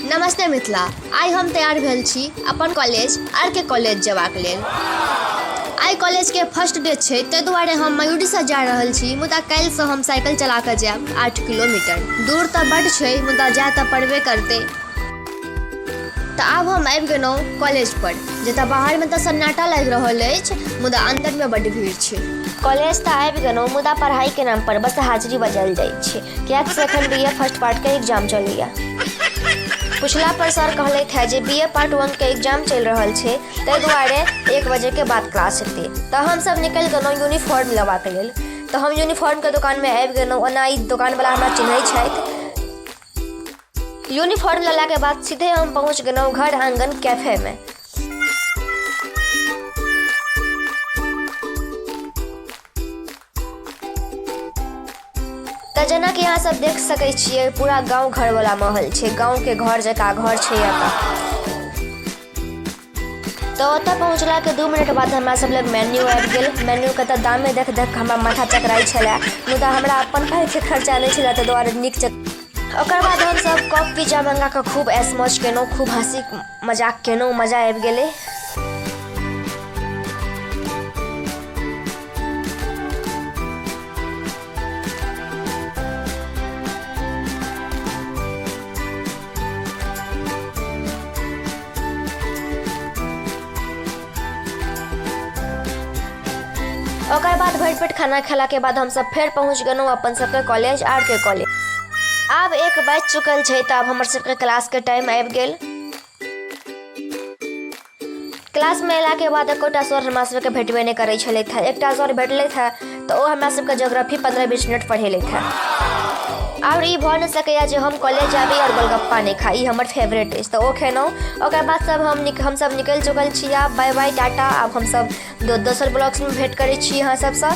नमस्ते मिथिला। आइ हम तैयार भेल छी अपन कॉलेज आर.के. कॉलेज जेबाक लेल। आइ कॉलेज के फर्स्ट डे छै, ताहि दुआरे हम मयूरीसँ जा रहल छी। मुदा काल्हिसँ हम साइकिल चला कऽ जायब 8 किलोमीटर। दूर तऽ बड्ड छै, मुदा जाय तऽ पड़बे करतै। तऽ आब हम आबि गेलहुँ कॉलेज पर, जतऽ बाहरमे तऽ सन्नाटा लागि रहल अछि, मुदा अन्दरमे बड्ड भीड़ छै। कॉलेज तऽ आबि गेलहुँ, मुदा पढ़ाइके नाम पर बस हाजिरी बजायल जाइ छै, किएक से एखन BA फर्स्ट पार्टके एग्जाम चलैया। पुछला पर सर कहलथि है जे BA पार्ट 1 के एग्जाम चलि रहल छै, ताहि दुआरे 1 बजे के बाद क्लास हेतै। तऽ हमसब निकलि गेलहुँ यूनिफॉर्म लेबाक लेल। तऽ हम यूनिफॉर्मके दोकानमे आबि गेलहुँ। ओना ई दोकानवला हमरा चिन्हैत छथि। यूनिफॉर्म लेलाके बाद सीधे हम पहुँच गेलहुँ घर आंगन कैफेमे। तऽ जेना कि अहाँ सब देख सकै छियै, पूरा गाँव घरवला माहौल छै। गाँवके घर जकाँ घर छै एतऽ। तऽ ओतऽ पहुँचलाके 2 मिनट बाद हमरा सब लग मेन्यू आबि गेल। मेन्यूके तऽ दामे देख हमरा माथा चकराइ छलै, मुदा हमरा अपन पाइके खर्चा नहि छलै, ताहि दुआरे नीक ओकर बाद हमसब कॉफी पिज्जा मंगा कऽ खूब ऐश मौज केलहुँ, खूब हँसी मजाक केलहुँ, मजा आबि गेलै। ओकर बाद भरि पेट खाना खेलाके बाद हमसब फेर पहुँच गेलहुँ अपन सबके कॉलेज आर.के. कॉलेज। आब 1 बाजि चुकल छै, तऽ आब हमर सबके क्लासके टाइम आबि गेल। क्लासमे एलाके बाद एकोटा सर हमरा सबके भेटबे नहि करै छलथि है। एकटा सर भेटलथि है तऽ ओ हमरा सबके ज्योग्राफी 15-20 मिनट पढ़ेलथि है। और ई भऽ नहि सकैया जे हम कॉलेज आबी और गोलगप्पा नहि खाई, ई हमर फेवरेट अछि। तऽ ओ खेलहुँ। ओकर बाद सब हमसब निकलि चुकल छी। आब बाय बाय टाटा। आब हमसब दोसर ब्लॉग्समे भेंट करै छी अहाँ सबसँ।